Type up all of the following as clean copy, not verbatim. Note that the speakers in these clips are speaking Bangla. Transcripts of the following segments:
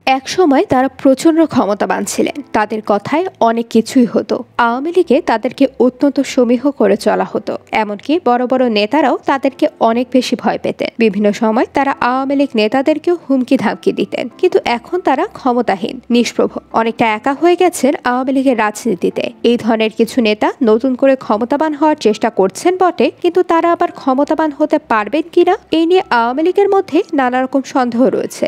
একসময় তারা প্রচন্ড ক্ষমতাবান ছিলেন। তাদের কথায় অনেক কিছুই হতো। আওয়ামী লীগে তাদেরকে অত্যন্ত সমীহ করে চলা হতো। এমনকি বড় বড় নেতারাও তাদেরকে অনেক বেশি ভয় পেতেন। বিভিন্ন সময় তারা আওয়ামী লীগ নেতাদেরকেও হুমকি ধামকি দিতেন। কিন্তু এখন তারা ক্ষমতাহীন, নিষ্প্রভ, অনেকটা একা হয়ে গেছেন আওয়ামী লীগের রাজনীতিতে। এই ধরনের কিছু নেতা নতুন করে ক্ষমতাবান হওয়ার চেষ্টা করছেন বটে, কিন্তু তারা আবার ক্ষমতাবান হতে পারবেন কিনা এই নিয়ে আওয়ামী লীগের মধ্যে নানা রকম সন্দেহ রয়েছে।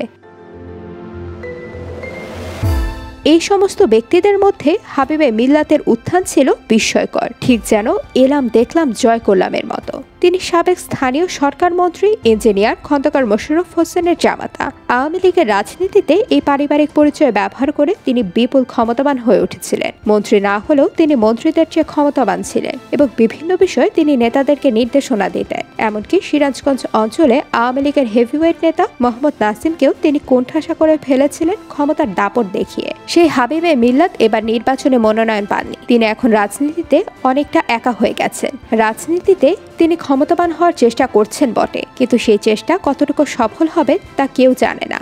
এই সমস্ত ব্যক্তিদের মধ্যে হাবিবে মিল্লাতের উত্থান ছিল বিস্ময়কর, ঠিক যেন এলাম দেখলাম জয় করলামের মতো। তিনি সাবেক স্থানীয় সরকার মন্ত্রী ইঞ্জিনিয়ার খন্দকার মোশাররফ হোসেনের জামাতা। আওয়ামী লীগের রাজনীতিতে এই পারিবারিক পরিচয় ব্যবহার করে তিনি বিপুল ক্ষমতাবান হয়ে উঠেছিলেন। মন্ত্রী না হলেও তিনি মন্ত্রীদের চেয়ে ক্ষমতাবান ছিলেন এবং বিভিন্ন বিষয়ে তিনি নেতাদেরকে নির্দেশনা দিতেন। এমনকি সিরাজগঞ্জ অঞ্চলে আওয়ামী লীগের হেভিওয়েট নেতা মোহাম্মদ নাসিমকেও তিনি কোণঠাসা করে ফেলেছিলেন ক্ষমতার দাপট দেখিয়ে। সেই হাবিবে মিল্লাত এবার নির্বাচনে মনোনয়ন পাননি। তিনি এখন রাজনীতিতে অনেকটা একা হয়ে গেছেন। রাজনীতিতে তিনি ক্ষমতাবান হওয়ার চেষ্টা করছেন বটে, কিন্তু সেই চেষ্টা কতটুকু সফল হবে তা কেউ জানে না।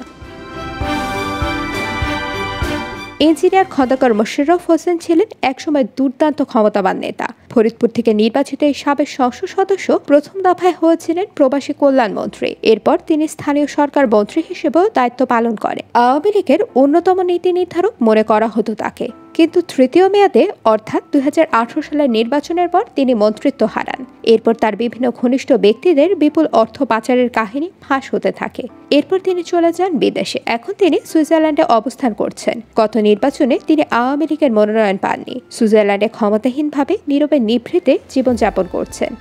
ইঞ্জিনিয়ার খন্দকার মোশাররফ হোসেন ছিলেন একসময় দুর্দান্ত ক্ষমতাবান নেতা। ফরিদপুর থেকে নির্বাচিত এই সাবেক সংসদ সদস্য প্রথম দফায় হয়েছিলেন প্রবাসী কল্যাণ মন্ত্রী। এরপর তিনি স্থানীয় সরকার মন্ত্রী হিসেবেও দায়িত্ব পালন করেন। আওয়ামী লীগের অন্যতম নীতি নির্ধারক মনে করা হতো তাকে, কিন্তু তৃতীয় মেয়াদে অর্থাৎ 2018 সালের নির্বাচনের পর তিনি মন্ত্রিত্ব হারান। এরপর তার বিভিন্ন ঘনিষ্ঠ ব্যক্তিদের বিপুল অর্থ পাচারের কাহিনী ফাঁস হতে থাকে। এরপর তিনি চলে যান বিদেশে। এখন তিনি সুইজারল্যান্ডে অবস্থান করছেন। গত নির্বাচনে তিনি আওয়ামী লীগের মনোনয়ন পাননি। সুইজারল্যান্ডে ক্ষমতাহীনভাবে নীরবে নিভৃতে জীবনযাপন করছেন।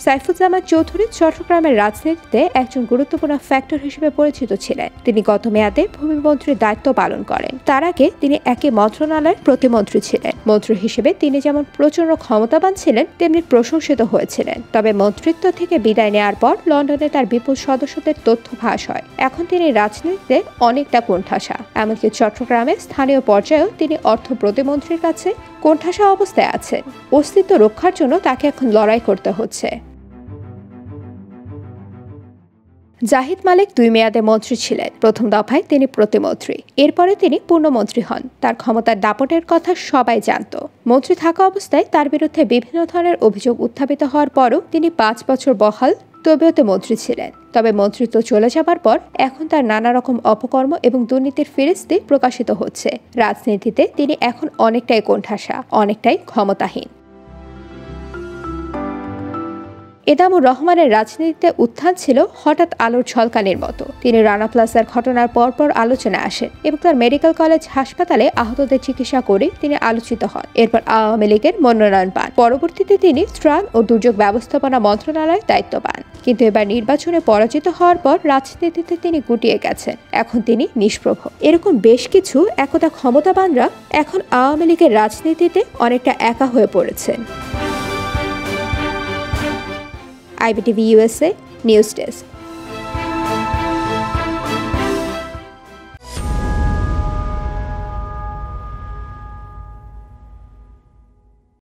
সাইফুজ্জামান চৌধুরী চট্টগ্রামের রাজনীতিতে একজন গুরুত্বপূর্ণ ফ্যাক্টর হিসেবে পরিচিত ছিলেন। তিনি গত মেয়াদে ভূমিমন্ত্রীর দায়িত্ব পালন করেন। তার আগে তিনি একই মন্ত্রণালয়ের প্রতিমন্ত্রী ছিলেন। মন্ত্রী হিসেবে তিনি যেমন প্রচন্ড ক্ষমতাবান ছিলেন, তেমনি প্রশংসিত হয়েছিলেন। তবে মন্ত্রিত্ব থেকে বিদায় নেওয়ার পর লন্ডনে তার বিপুল সদস্যদের তথ্য ফাঁস হয়। এখন তিনি রাজনীতিতে অনেকটা কোণঠাসা। এমনকি চট্টগ্রামের স্থানীয় পর্যায়েও তিনি অর্থ প্রতিমন্ত্রীর কাছে কোণঠাসা অবস্থায় আছেন। অস্তিত্ব রক্ষার জন্য তাকে এখন লড়াই করতে হচ্ছে। জাহিদ মালিক 2 মেয়াদে মন্ত্রী ছিলেন। প্রথম দফায় তিনি প্রতিমন্ত্রী, এরপরে তিনি পূর্ণমন্ত্রী হন। তার ক্ষমতার দাপটের কথা সবাই জানত। মন্ত্রী থাকা অবস্থায় তার বিরুদ্ধে বিভিন্ন ধরনের অভিযোগ উত্থাপিত হওয়ার পরও তিনি 5 বছর বহাল তবিয়তে মন্ত্রী ছিলেন। তবে মন্ত্রিত্ব চলে যাবার পর এখন তার নানা রকম অপকর্ম এবং দুর্নীতির ফিরিস্তি প্রকাশিত হচ্ছে। রাজনীতিতে তিনি এখন অনেকটাই কোণঠাসা, অনেকটাই ক্ষমতাহীন। এনামুর রহমানের রাজনীতিতে উত্থান ছিল হঠাৎ আলোর ঝলকানির মতো। তিনি রানা প্লাজার ঘটনার পরপর আলোচনায় আসেন এবং তার মেডিকেল কলেজ হাসপাতালে আহতদের চিকিৎসা করে তিনি আলোচিত হন। এরপর আওয়ামী লীগের মনোনয়ন পান। পরবর্তীতে তিনি ত্রাণ ও দুর্যোগ ব্যবস্থাপনা মন্ত্রণালয়ের দায়িত্ব পান। কিন্তু এবার নির্বাচনে পরাজিত হওয়ার পর রাজনীতিতে তিনি গুটিয়ে গেছেন। এখন তিনি নিষ্প্রভ। এরকম বেশ কিছু একদা ক্ষমতাবানরা এখন আওয়ামী লীগের রাজনীতিতে অনেকটা একা হয়ে পড়েছেন। IBTV USA News Desk।